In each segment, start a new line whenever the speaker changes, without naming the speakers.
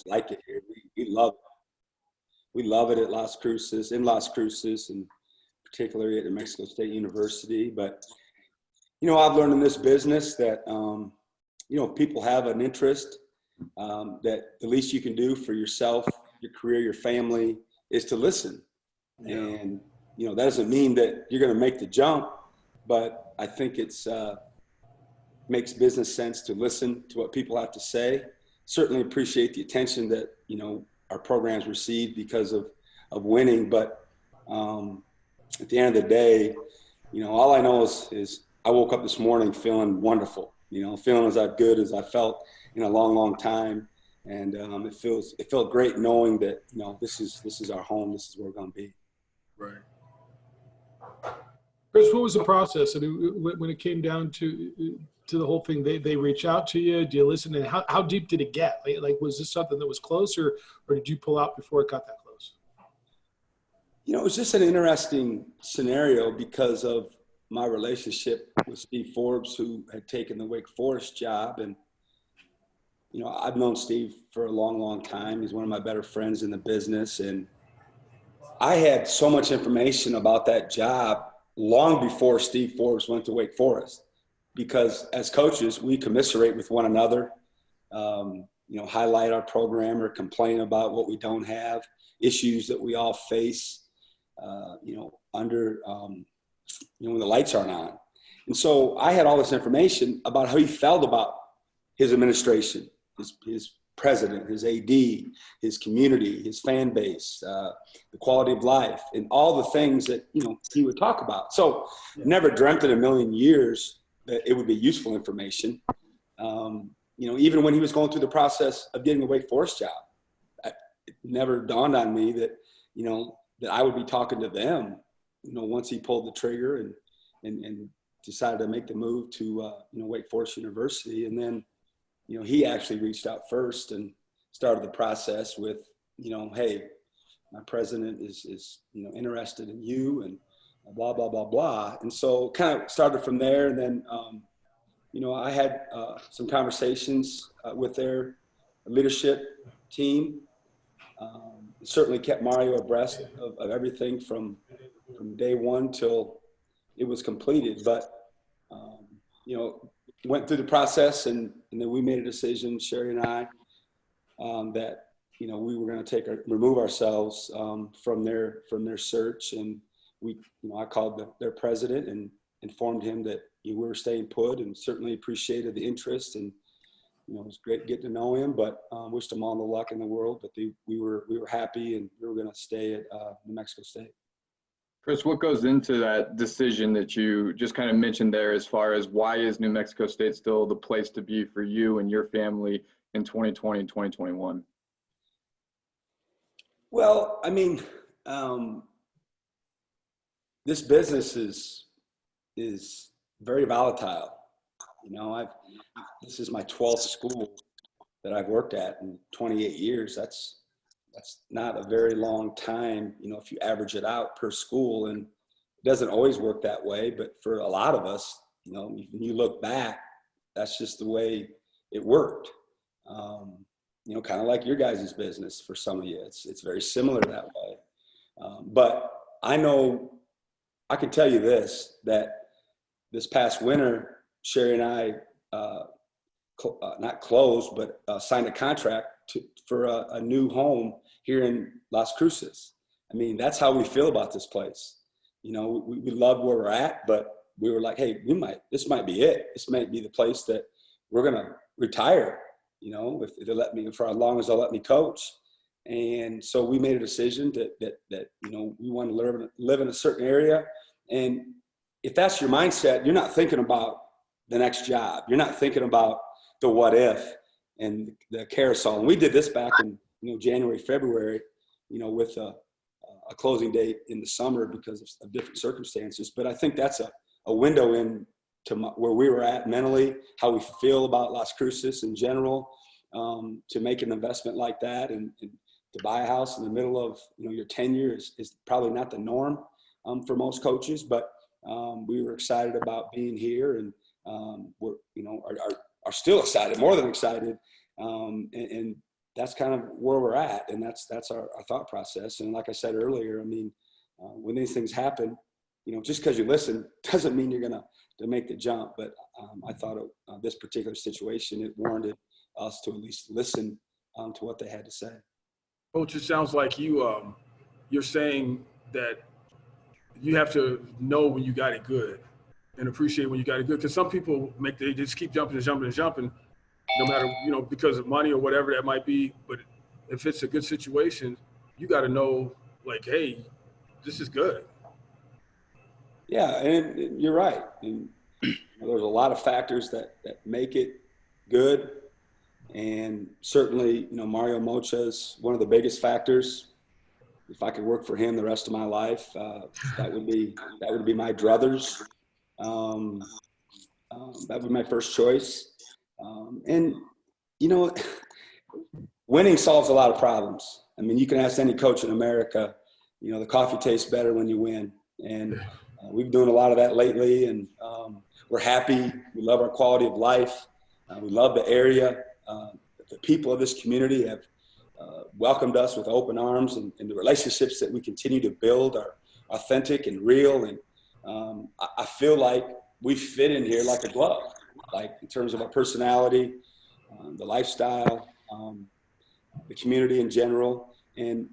like it here. We love it. We love it at Las Cruces, and particularly at New Mexico State University. But, I've learned in this business that, if people have an interest, that the least you can do for yourself, your career, your family is to listen. Yeah. And, that doesn't mean that you're going to make the jump, but I think it's makes business sense to listen to what people have to say. Certainly appreciate the attention that, our programs receive because of winning. But at the end of the day, all I know is I woke up this morning feeling wonderful, feeling as good as I felt in a long, long time. And it felt great knowing that, this is our home. This is where we're going to be.
Right. Chris, what was the process? I mean, when it came down to the whole thing, they reach out to you? Do you listen? And how deep did it get? Like, was this something that was close, or did you pull out before it got that close?
It was just an interesting scenario because of my relationship with Steve Forbes, who had taken the Wake Forest job. And, I've known Steve for a long, long time. He's one of my better friends in the business. And I had so much information about that job long before Steve Forbes went to Wake Forest, because as coaches, we commiserate with one another, highlight our program or complain about what we don't have, issues that we all face, when the lights aren't on. And so I had all this information about how he felt about his administration, his president, his AD, his community, his fan base, the quality of life, and all the things that, he would talk about. So never dreamt in a million years that it would be useful information. Even when he was going through the process of getting a Wake Forest job, it never dawned on me that, that I would be talking to them, once he pulled the trigger and decided to make the move to, Wake Forest University. And then, he actually reached out first and started the process with, hey, my president is interested in you, and blah, blah, blah, blah. And so kind of started from there. And then, I had some conversations with their leadership team. Certainly kept Mario abreast of everything from day one till it was completed. But, went through the process, and then we made a decision, Sherry and I, that, we were going to remove ourselves from their search. And I called their president and informed him that we were staying put, and certainly appreciated the interest. And, it was great getting to know him, but wished him all the luck in the world. But we were happy, and we were going to stay at New Mexico State.
Chris, what goes into that decision that you just kind of mentioned there, as far as why is New Mexico State still the place to be for you and your family in 2020 and 2021?
Well, I mean, this business is very volatile. This is my 12th school that I've worked at in 28 years. That's not a very long time, if you average it out per school. And it doesn't always work that way, but for a lot of us, when you look back, that's just the way it worked. Kind of like your guys' business for some of you. It's very similar that way. But I know, I can tell you that this past winter, Sherry and I not closed, but signed a contract for a new home here in Las Cruces. I mean, that's how we feel about this place. We love where we're at, but we were like, hey, this might be it. This might be the place that we're going to retire, if they let me, for as long as they'll let me coach. And so we made a decision that we want to live in a certain area. And if that's your mindset, you're not thinking about the next job. You're not thinking about the what if and the carousel. And we did this back in January, February, with a closing date in the summer because of different circumstances. But I think that's a window in to where we were at mentally, how we feel about Las Cruces in general, to make an investment like that and to buy a house in the middle of your tenure is probably not the norm for most coaches. But we were excited about being here, and we're are still excited, more than excited. And that's kind of where we're at. And that's our thought process. And like I said earlier, I mean, when these things happen, just because you listen doesn't mean you're going to make the jump. But I thought this particular situation, it warranted us to at least listen to what they had to say.
Coach, it sounds like you're saying that you have to know when you got it good and appreciate when you got it good. Because some people they just keep jumping and jumping and jumping, no matter, because of money or whatever that might be. But if it's a good situation, you got to know, like, hey, this is good.
Yeah, and you're right. And there's a lot of factors that make it good. And certainly, Mario Mocha is one of the biggest factors. If I could work for him the rest of my life, that would be my druthers. That would be my first choice. And winning solves a lot of problems. I mean, you can ask any coach in America. The coffee tastes better when you win, and we've been doing a lot of that lately. And we're happy. We love our quality of life. We love the area. The people of this community have welcomed us with open arms, and the relationships that we continue to build are authentic and real. And I feel like we fit in here like a glove, like in terms of our personality, the lifestyle, the community in general. And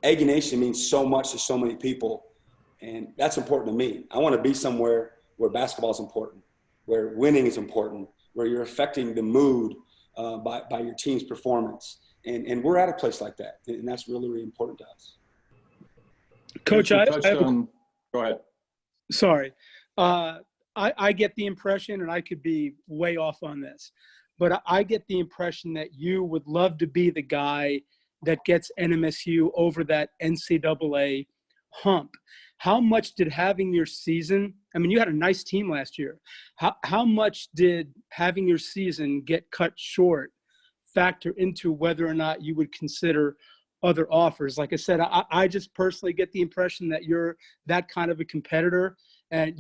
Aggie Nation means so much to so many people, and that's important to me. I want to be somewhere where basketball is important, where winning is important, where you're affecting the mood by your team's performance. And we're at a place like that, and that's really, really important to us.
Coach,
go ahead.
Sorry. I get the impression, and I could be way off on this, but I get the impression that you would love to be the guy that gets NMSU over that NCAA hump. How much did having your season, I mean, you had a nice team last year. How much did having your season get cut short factor into whether or not you would consider other offers? Like I said, I just personally get the impression that you're that kind of a competitor, and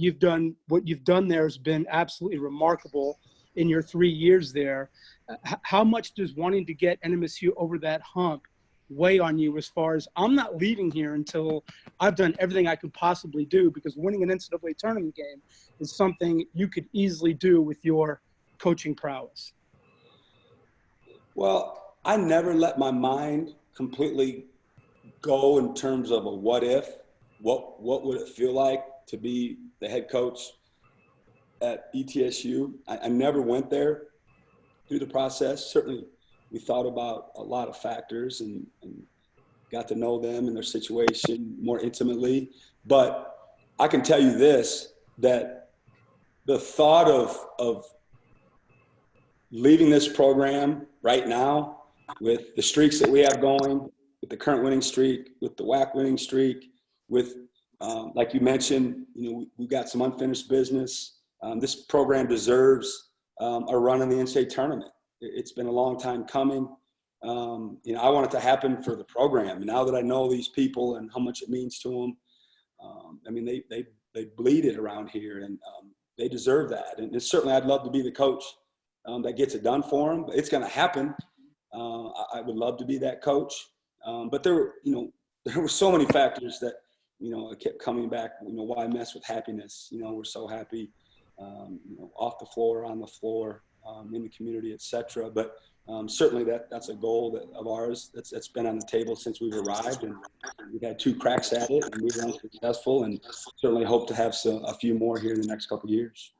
what you've done there has been absolutely remarkable in your 3 years there. How much does wanting to get NMSU over that hump weigh on you, as far as I'm not leaving here until I've done everything I could possibly do? Because winning an NCAA tournament game is something you could easily do with your coaching prowess.
Well, I never let my mind completely go in terms of a what if. What would it feel like to be the head coach at ETSU? I never went there through the process. Certainly, we thought about a lot of factors and got to know them and their situation more intimately. But I can tell you this, that the thought of leaving this program right now with the streaks that we have going, with the current winning streak, with the WAC winning streak, with, like you mentioned, we've got some unfinished business. This program deserves a run in the NCAA tournament. It's been a long time coming. I want it to happen for the program. And now that I know these people and how much it means to them, I mean, they bleed it around here, and they deserve that. And certainly I'd love to be the coach that gets it done for them. It's going to happen. I would love to be that coach. But there were so many factors that, I kept coming back, why mess with happiness? We're so happy, off the floor, on the floor, in the community, et cetera. But certainly that's a goal of ours that's been on the table since we've arrived, and we've had 2 cracks at it, and we've been successful, and certainly hope to have a few more here in the next couple of years.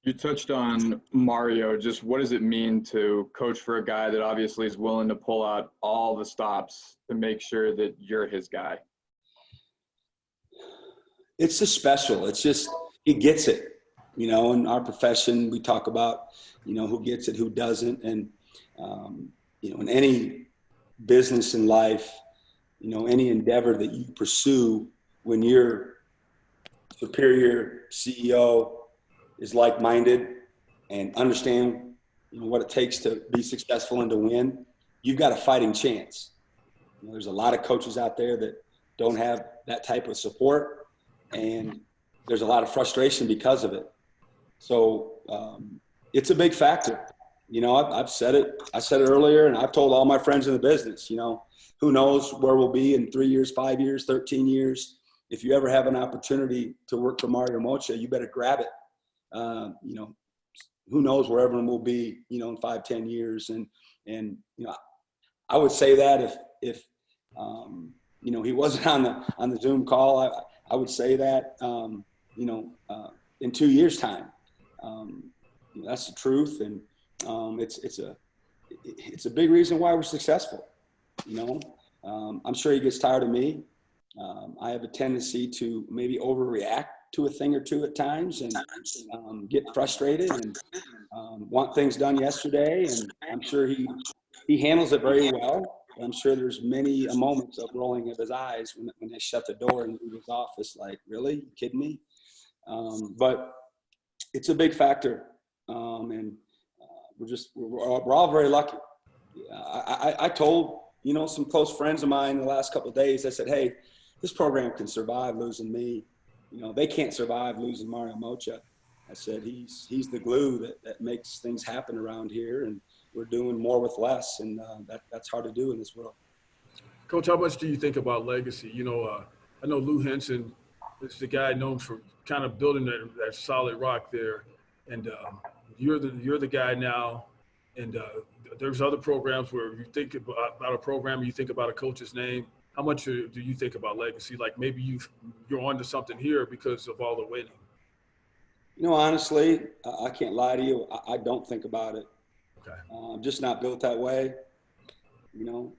You touched on Mario. Just what does it mean to coach for a guy that obviously is willing to pull out all the stops to make sure that you're his guy?
It's just special. It's just, he gets it. In our profession, we talk about, who gets it, who doesn't. And, in any business in life, any endeavor that you pursue, when your superior CEO is like-minded and understand, what it takes to be successful and to win, you've got a fighting chance. There's a lot of coaches out there that don't have that type of support, and there's a lot of frustration because of it. So it's a big factor. You know, I've said it. I said it earlier, and I've told all my friends in the business, you know, who knows where we'll be in 3 years, 5 years, 13 years. If you ever have an opportunity to work for Mario Mocha, you better grab it. You know, who knows where everyone will be, you know, in 5, 10 years. And, you know, I would say that if you know, he wasn't on the Zoom call, I would say that, you know, in 2 years time, that's the truth. And it's a big reason why we're successful. You know, I'm sure he gets tired of me. I have a tendency to maybe overreact to a thing or two at times and get frustrated and want things done yesterday. And I'm sure he handles it very well. I'm sure there's many moments of rolling of his eyes when they shut the door and leave his office, like, really? You kidding me? But it's a big factor. And we're all very lucky. I told, you know, some close friends of mine in the last couple of days, I said, hey, this program can survive losing me. You know, they can't survive losing Mario Mocha. I said, he's the glue that makes things happen around here, and we're doing more with less, and that's hard to do in this world.
Coach, how much do you think about legacy? You know, I know Lou Henson is the guy known for kind of building that solid rock there, and you're the guy now. And there's other programs where you think about a program, you think about a coach's name. How much do you think about legacy? Like maybe you're onto something here because of all the winning.
You know, honestly, I can't lie to you. I don't think about it.
Okay.
I'm just not built that way. You know,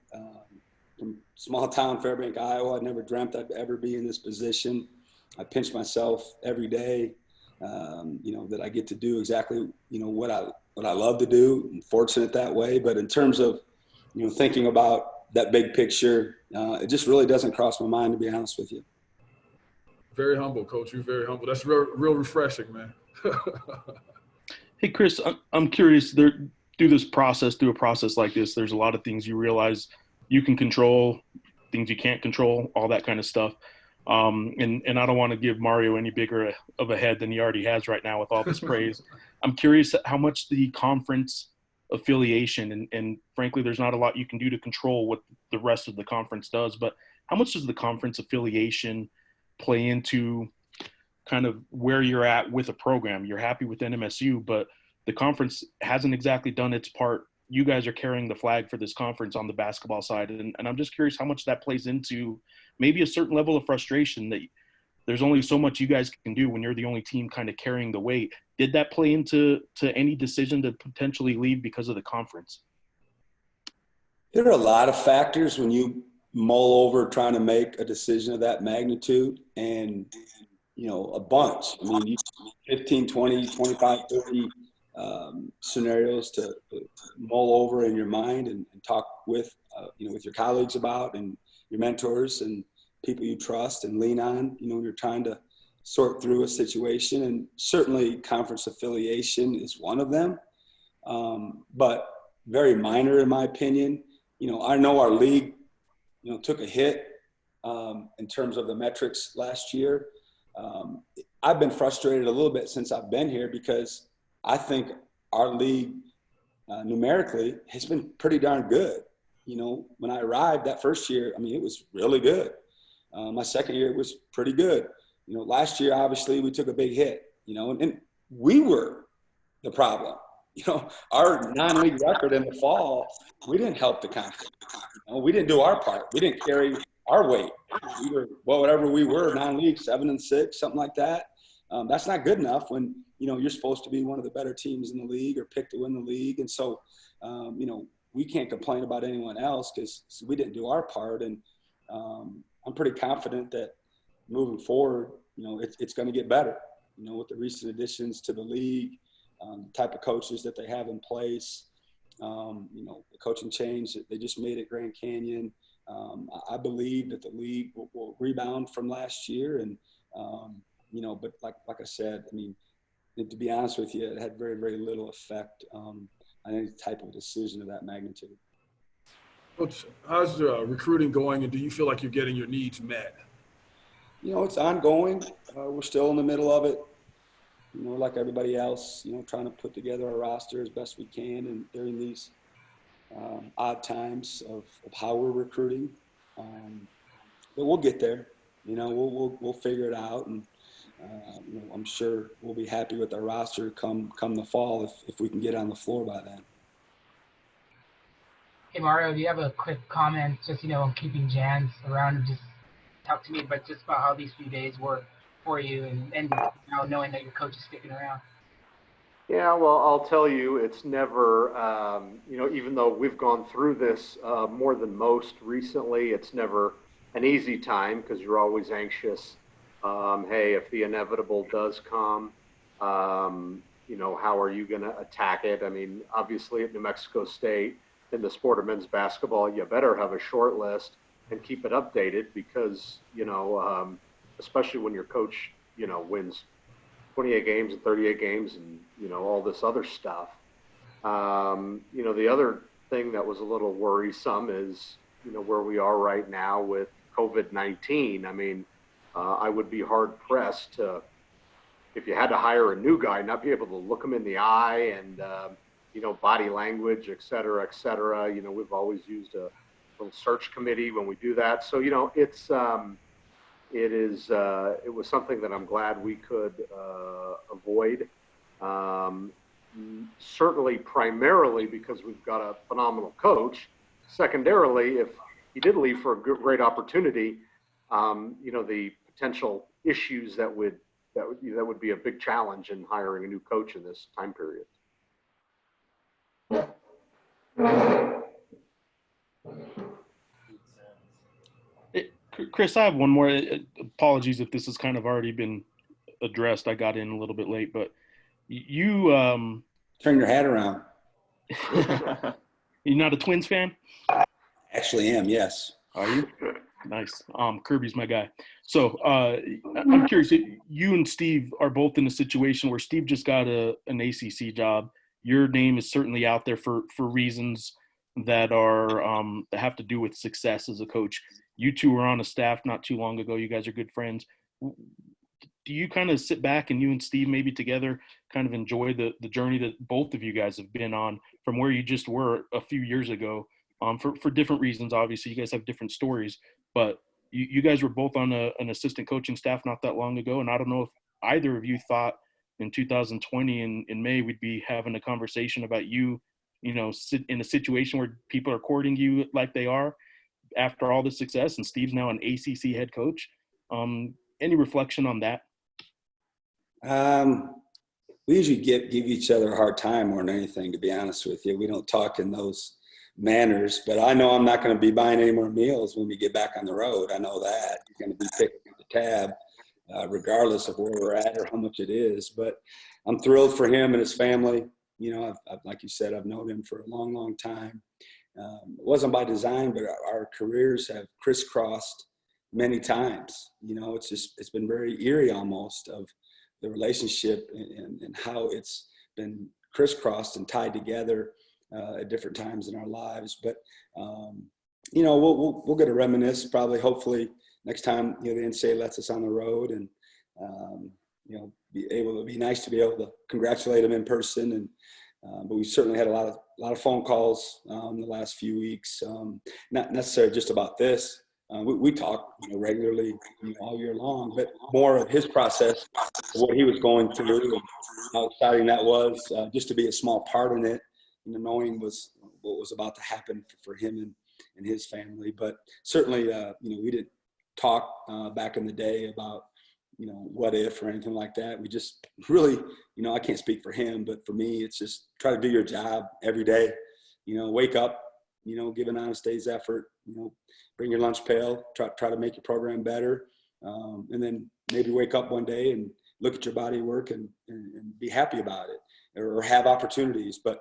from small town Fairbank, Iowa, I never dreamt I'd ever be in this position. I pinch myself every day, you know, that I get to do exactly, you know, what I love to do. I'm fortunate that way. But in terms of, you know, thinking about that big picture, it just really doesn't cross my mind, to be honest with you.
Very humble, Coach. You're very humble. That's real refreshing, man.
Hey, Chris, I'm curious. Through a process like this, there's a lot of things you realize you can control, things you can't control, all that kind of stuff. And I don't want to give Mario any bigger of a head than he already has right now with all this praise. I'm curious how much the conference affiliation, and frankly, there's not a lot you can do to control what the rest of the conference does, but how much does the conference affiliation play into kind of where you're at with a program? You're happy with NMSU, but the conference hasn't exactly done its part. You guys are carrying the flag for this conference on the basketball side. And I'm just curious how much that plays into maybe a certain level of frustration that there's only so much you guys can do when you're the only team kind of carrying the weight. Did that play into any decision to potentially leave because of the conference?
There are a lot of factors when you mull over trying to make a decision of that magnitude, and, you know, a bunch. I mean, 15, 20, 25, 30 scenarios to mull over in your mind and talk with, you know, with your colleagues about, and your mentors and people you trust and lean on, you know, when you're trying to sort through a situation. And certainly conference affiliation is one of them, but very minor in my opinion. You know, I know our league, you know, took a hit in terms of the metrics last year. I've been frustrated a little bit since I've been here, because I think our league numerically has been pretty darn good. You know, when I arrived that first year, I mean, it was really good. My second year, it was pretty good. You know, last year, obviously, we took a big hit, you know, and we were the problem. You know, our non-league record in the fall, we didn't help the conference. You know, we didn't do our part. We didn't carry our weight. We were, well, whatever we were, non-league, 7-6, something like that. That's not good enough when, you know, you're supposed to be one of the better teams in the league or picked to win the league. And so, you know, we can't complain about anyone else because we didn't do our part. And I'm pretty confident that moving forward, you know, it's going to get better, you know, with the recent additions to the league, the type of coaches that they have in place, you know, the coaching change that they just made at Grand Canyon. I believe that the league will rebound from last year. And, you know, but like I said, I mean, to be honest with you, it had very, very little effect on any type of decision of that magnitude.
Coach, how's recruiting going, and do you feel like you're getting your needs met?
You know, it's ongoing. We're still in the middle of it. like everybody else, trying to put together a roster as best we can, and during these odd times of how we're recruiting. But we'll get there. We'll figure it out, and I'm sure we'll be happy with our roster come the fall if we can get on the floor by then.
Hey Mario, do you have a quick comment just on keeping Jans around, and just talk to me about how these few days were for you, and now knowing that your coach is sticking around?
Yeah, well, I'll tell you, it's never, even though we've gone through this more than most recently, it's never an easy time because you're always anxious. Hey, if the inevitable does come, how are you going to attack it? I mean, obviously at New Mexico State, in the sport of men's basketball, you better have a short list and keep it updated because, especially when your coach, wins 28 games and 38 games and, all this other stuff. The other thing that was a little worrisome is, where we are right now with COVID-19. I mean, I would be hard pressed to, if you had to hire a new guy, not be able to look him in the eye and, body language, et cetera, et cetera. We've always used a little search committee when we do that. So, it was something that I'm glad we could avoid. Certainly, primarily because we've got a phenomenal coach. Secondarily, if he did leave for a great opportunity, the potential issues that would be a big challenge in hiring a new coach in this time period.
Chris, I have one more. Apologies if this has kind of already been addressed. I got in a little bit late, but you
turn your hat around.
You're not a Twins fan?
Actually am, yes.
Are you? Nice. Kirby's my guy. So I'm curious, you and Steve are both in a situation where Steve just got an ACC job. Your name is certainly out there for reasons that are that have to do with success as a coach. You two were on a staff not too long ago. You guys are good friends. Do you kind of sit back and you and Steve maybe together kind of enjoy the journey that both of you guys have been on from where you just were a few years ago for different reasons? Obviously, you guys have different stories, but you guys were both on an assistant coaching staff not that long ago. And I don't know if either of you thought in 2020 in May, we'd be having a conversation about you sit in a situation where people are courting you like they are after all the success, and Steve's now an ACC head coach. Any reflection on that?
We usually give each other a hard time more than anything, to be honest with you. We don't talk in those manners, but I know I'm not going to be buying any more meals when we get back on the road. I know that. You're going to be picking up the tab, regardless of where we're at or how much it is. But I'm thrilled for him and his family. I've, like you said, I've known him for a long, long time. It wasn't by design, but our careers have crisscrossed many times. It's been very eerie almost of the relationship and how it's been crisscrossed and tied together at different times in our lives. But we'll get to reminisce probably, hopefully next time the NCAA lets us on the road, and be nice to be able to congratulate him in person. And but we certainly had a lot of phone calls the last few weeks, not necessarily just about this. We talk regularly all year long, but more of his process, what he was going through, and how exciting that was, just to be a small part in it, knowing what was about to happen for him and his family. But certainly, we didn't talk back in the day about what if or anything like that. We just really, I can't speak for him, but for me, it's just try to do your job every day. Wake up, give an honest day's effort, bring your lunch pail, try to make your program better. And then maybe wake up one day and look at your body work and be happy about it, or have opportunities. But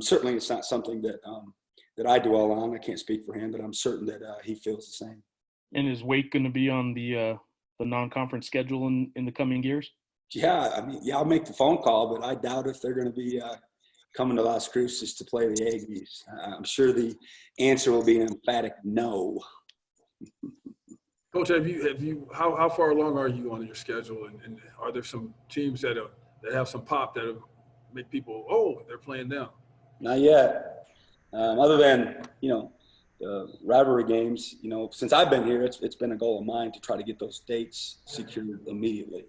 certainly it's not something that I dwell on. I can't speak for him, but I'm certain that he feels the same.
And is Wake going to be on the non-conference schedule in the coming years?
Yeah, I'll make the phone call, but I doubt if they're going to be coming to Las Cruces to play the Aggies. I'm sure the answer will be an emphatic no.
Coach, have you how far along are you on your schedule, and are there some teams that that have some pop that make people, oh, they're playing them?
Not yet. Other than, the rivalry games, since I've been here, it's been a goal of mine to try to get those dates secured immediately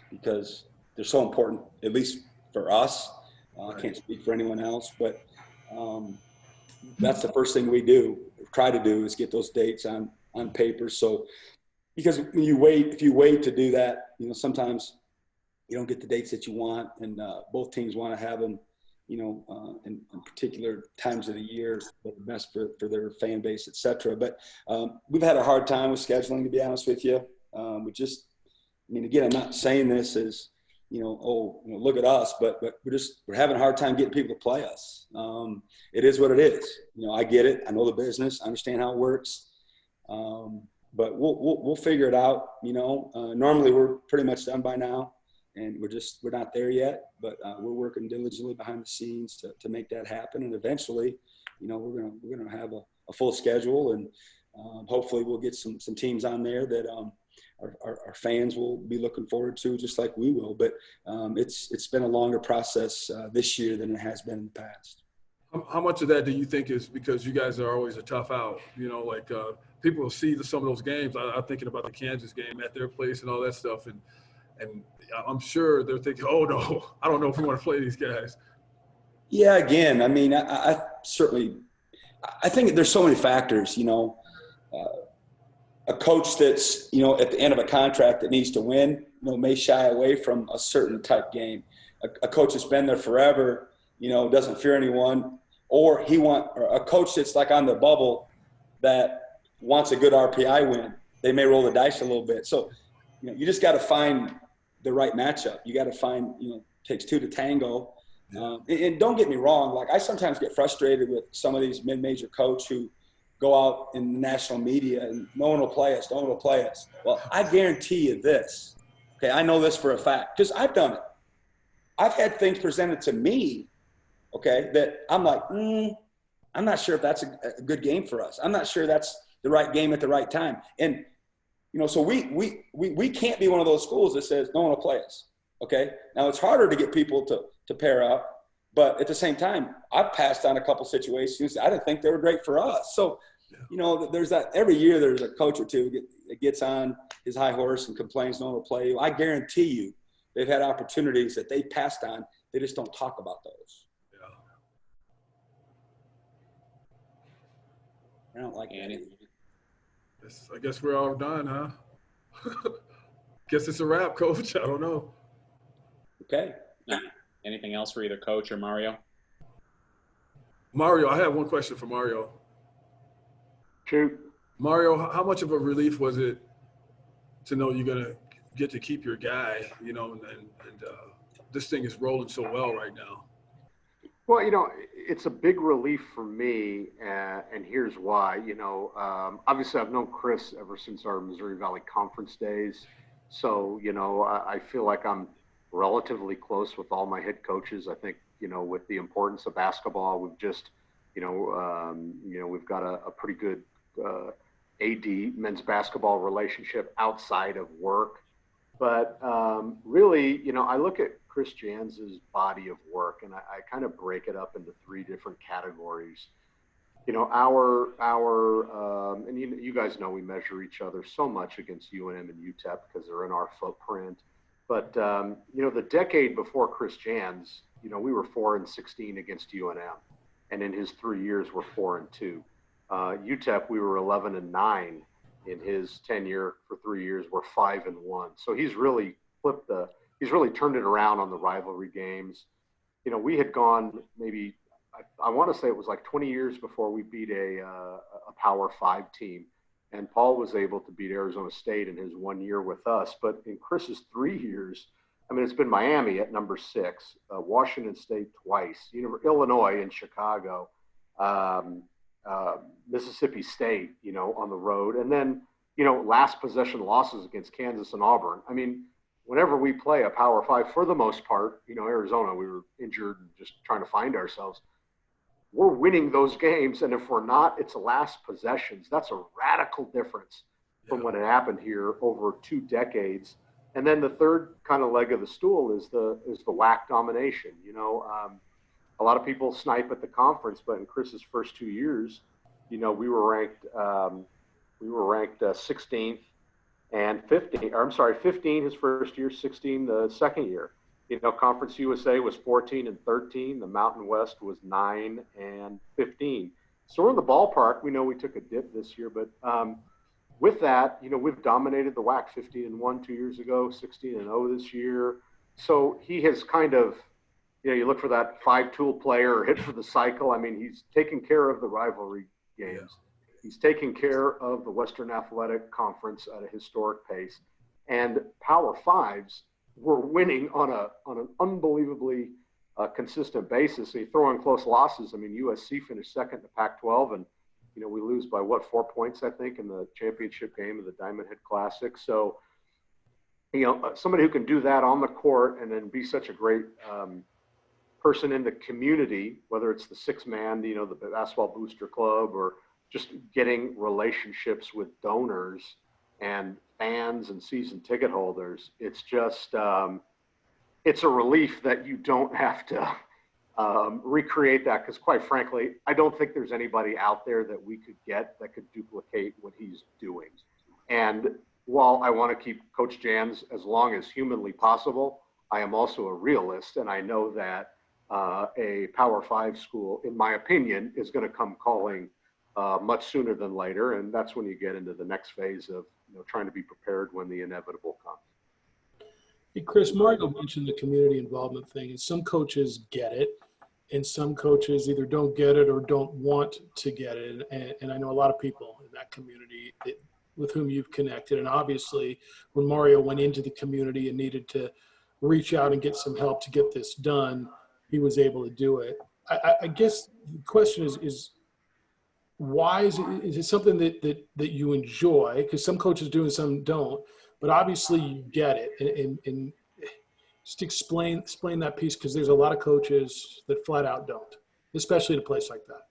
because they're so important, at least for us. I can't speak for anyone else, but that's the first thing we try to do is get those dates on paper. So, because when if you wait to do that, sometimes you don't get the dates that you want, and both teams want to have them, in particular times of the year that are best for their fan base, et cetera. But we've had a hard time with scheduling, to be honest with you. Again, I'm not saying this as, look at us, but we're having a hard time getting people to play us. It is what it is. I get it. I know the business. I understand how it works. But we'll figure it out. Normally we're pretty much done by now, and we're not there yet, but we're working diligently behind the scenes to make that happen. And eventually, we're gonna have a full schedule, and hopefully we'll get some teams on there that our fans will be looking forward to, just like we will. But it's been a longer process this year than it has been in the past.
How much of that do you think is because you guys are always a tough out? People see some of those games. I'm thinking about the Kansas game at their place and all that stuff, and I'm sure they're thinking, oh no, I don't know if we want to play these guys.
Yeah, again, I certainly think there's so many factors. A coach that's at the end of a contract that needs to win, may shy away from a certain type game. A coach that's been there forever, doesn't fear anyone, or a coach that's like on the bubble that wants a good RPI win. They may roll the dice a little bit. So, you just got to find the right matchup. You got to find, takes two to tango. And don't get me wrong. Like, I sometimes get frustrated with some of these mid-major coaches who go out in the national media and no one will play us. Well, I guarantee you this. Okay. I know this for a fact because I've done it. I've had things presented to me, okay, that I'm like, I'm not sure if that's a good game for us. I'm not sure that's the right game at the right time. And, so we can't be one of those schools that says no one will play us. Okay. Now it's harder to get people to pair up, but at the same time, I've passed on a couple situations. I didn't think they were great for us. So, there's that every year there's a coach or two that gets on his high horse and complains no one will play you. I guarantee you they've had opportunities that they passed on. They just don't talk about those. I don't like that.
I guess we're all done, huh? Guess it's a wrap, Coach. I don't know.
Okay.
Anything else for either Coach or Mario?
Mario, I have one question for Mario.
Shoot.
Mario, how much of a relief was it to know you're going to get to keep your guy, and this thing is rolling so well right now?
Well, it's a big relief for me, and here's why. Obviously I've known Chris ever since our Missouri Valley Conference days. So, I feel like I'm relatively close with all my head coaches. I think, with the importance of basketball, we've just, we've got a pretty good AD men's basketball relationship outside of work. But really, I look at Chris Jans's body of work, and I kind of break it up into three different categories. And you guys know we measure each other so much against UNM and UTEP because they're in our footprint. But, the decade before Chris Jans, we were 4-16 against UNM. And in his 3 years, we're 4-2. UTEP, we were 11-9 in his tenure for 3 years. We're 5-1. So he's really turned it around on the rivalry games. We had gone maybe, I want to say it was like 20 years before we beat a Power 5 team. And Paul was able to beat Arizona State in his 1 year with us. But in Chris's 3 years, it's been Miami at number 6, Washington State twice, Illinois and Chicago, Mississippi State, on the road. And then, last possession losses against Kansas and Auburn. Whenever we play a Power 5, for the most part, Arizona, we were injured and just trying to find ourselves. We're winning those games. And if we're not, it's the last possessions. That's a radical difference from what had happened here over 2 decades. And then the third kind of leg of the stool is the WAC domination. You know, a lot of people snipe at the conference, but in Chris's first 2 years, you know, we were ranked 16th and 15. Or I'm sorry, 15 his first year, 16 the second year. You know, Conference USA was 14 and 13. The Mountain West was 9 and 15. So we're in the ballpark. We know we took a dip this year, but with that, you know, we've dominated the WAC 15 and 1 2 years ago, 16 and 0 this year. So he has kind of, you know, you look for that 5-tool player or hit for the cycle. I mean, he's taken care of the rivalry games. He's taken care of the Western Athletic Conference at a historic pace. And Power Fives were winning on an unbelievably consistent basis. So you throw in close losses. I mean, USC finished second in the Pac-12, and you know, we lose by 4 points, I think, in the championship game of the Diamond Head Classic. So, you know, somebody who can do that on the court and then be such a great person in the community, whether it's the 6-man, you know, the Basketball Booster Club, or just getting relationships with donors and fans and season ticket holders. It's just, it's a relief that you don't have to recreate that, because quite frankly, I don't think there's anybody out there that we could get that could duplicate what he's doing. And while I want to keep Coach Jans as long as humanly possible, I am also a realist, and I know that a Power 5 school, in my opinion, is going to come calling much sooner than later, and that's when you get into the next phase of, you know, trying to be prepared when the inevitable comes.
Hey, Chris, Mario mentioned the community involvement thing, and some coaches get it, and some coaches either don't get it or don't want to get it. And I know a lot of people in that community with whom you've connected. And obviously, when Mario went into the community and needed to reach out and get some help to get this done, he was able to do it. I guess the question is why is it something that you enjoy? Because some coaches do and some don't. But obviously you get it, and just explain that piece, because there's a lot of coaches that flat out don't, especially at a place like that.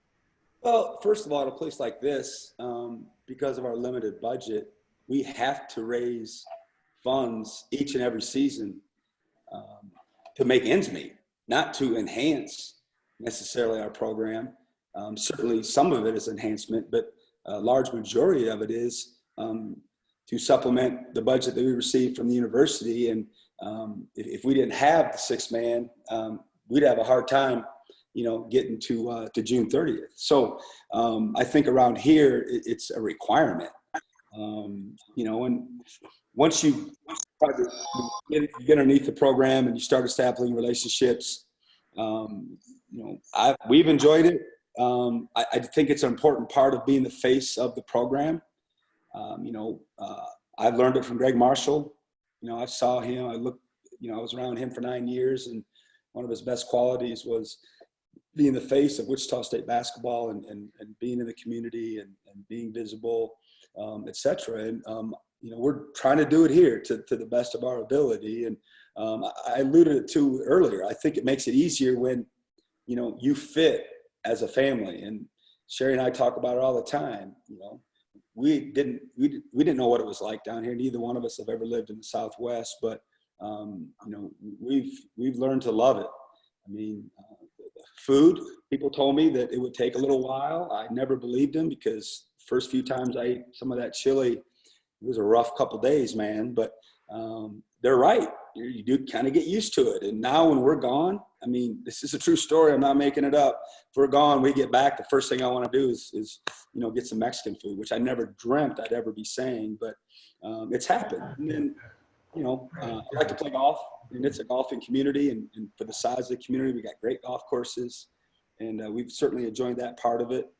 Well, first of all, at a place like this, because of our limited budget, we have to raise funds each and every season to make ends meet, not to enhance necessarily our program. Certainly some of it is enhancement, but a large majority of it is to supplement the budget that we receive from the university. And if we didn't have the 6-man, we'd have a hard time, you know, getting to June 30th. So I think around here, it's a requirement, you know, and once you get underneath the program and you start establishing relationships, you know, we've enjoyed it. I think it's an important part of being the face of the program. You know, I've learned it from Greg Marshall. You know, I saw him, I was around him for 9 years, and one of his best qualities was being the face of Wichita State basketball and being in the community and being visible, et cetera. And, you know, we're trying to do it here to the best of our ability. And I alluded to earlier, I think it makes it easier when, you know, you fit as a family. And Sherry and I talk about it all the time. You know, we didn't know what it was like down here. Neither one of us have ever lived in the Southwest, but you know, we've learned to love it. I mean, food, people told me that it would take a little while. I never believed them, because first few times I ate some of that chili, it was a rough couple days, man. But they're right. You do kind of get used to it. And now when we're gone, I mean, this is a true story. I'm not making it up. If we're gone, we get back, the first thing I want to do is you know, get some Mexican food, which I never dreamt I'd ever be saying, but it's happened. And then, you know, I like to play golf, and it's a golfing community, and for the size of the community, we got great golf courses, and we've certainly enjoyed that part of it.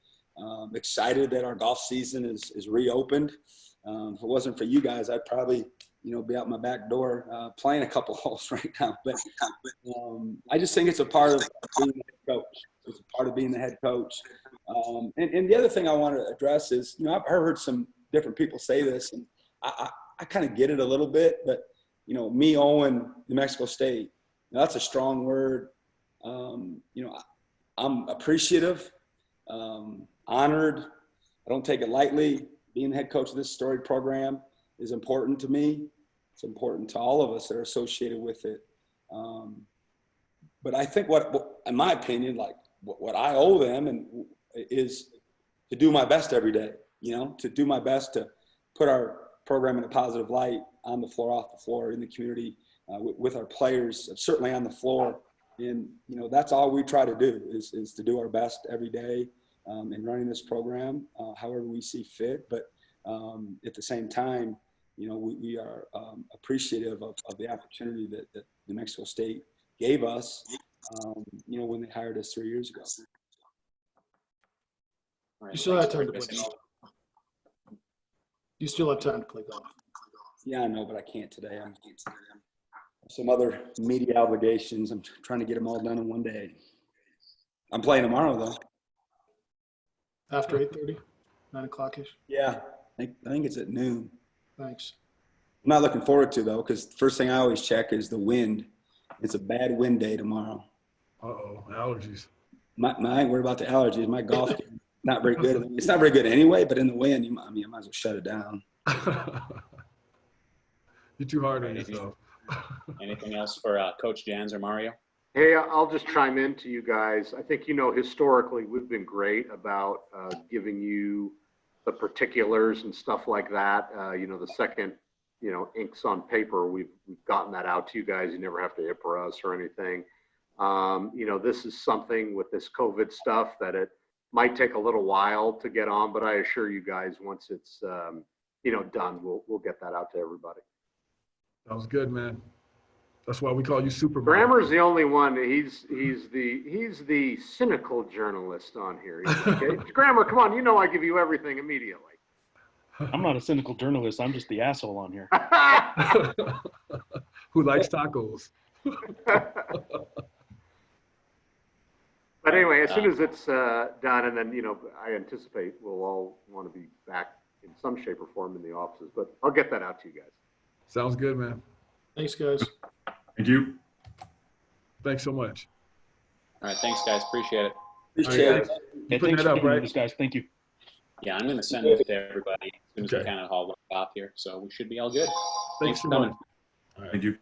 Excited that our golf season is reopened. If it wasn't for you guys, I'd probably, you know, be out my back door playing a couple holes right now. But I just think it's a part of being the head coach. It's a part of being the head coach. And the other thing I want to address is, you know, I've heard some different people say this, and I kind of get it a little bit, but, you know, me owing New Mexico State, you know, that's a strong word. You know, I'm appreciative, honored. I don't take it lightly. Being the head coach of this storied program is important to me. It's important to all of us that are associated with it. But I think what, in my opinion, like what I owe them is to do my best every day, you know, to do my best to put our program in a positive light on the floor, off the floor, in the community, with our players, certainly on the floor. And, you know, that's all we try to do is to do our best every day in running this program, however we see fit. But at the same time, you know, we are appreciative of the opportunity that New Mexico State gave us, you know, when they hired us 3 years ago.
All right,
You still have
thanks,
time to
Chris.
play golf. You still have time to play golf.
Yeah, I know, but I can't today. I have some other media obligations. I'm trying to get them all done in one day. I'm playing tomorrow, though.
After 8:30, 9 o'clock-ish.
Yeah, I think it's at noon.
Thanks.
I'm not looking forward to, though, because the first thing I always check is the wind. It's a bad wind day tomorrow.
Uh-oh, allergies.
I ain't worried about the allergies. My golf game is not very good. It's not very good anyway, but in the wind, I might as well shut it down.
You're too hard on yourself.
Anything else for Coach Jans or Mario?
Hey, I'll just chime in to you guys. I think, you know, historically, we've been great about giving you the particulars and stuff like that. You know, the second, you know, ink's on paper, we've gotten that out to you guys. You never have to IPRA us or anything. You know, this is something with this COVID stuff that it might take a little while to get on, but I assure you guys, once it's, you know, done, we'll get that out to everybody.
That was good, man. That's why we call you Superman.
Grammer's the only one. He's the cynical journalist on here. He's like, hey, Grammer, come on, you know I give you everything immediately.
I'm not a cynical journalist. I'm just the asshole on here.
Who likes tacos?
But anyway, as soon as it's done, and then, you know, I anticipate we'll all want to be back in some shape or form in the offices, but I'll get that out to you guys.
Sounds good, man.
Thanks, guys.
Thank you.
Thanks so much.
All right, thanks, guys. Appreciate it.
Appreciate
All
it.
right,
Hey,
putting
thanks
it
for
up,
getting
right?
this, guys. Thank you.
Yeah, I'm going to send it to everybody as soon as we
Okay.
kind of all walk off here. So we should be all good.
Thanks so
for coming.
much. All right.
Thank you.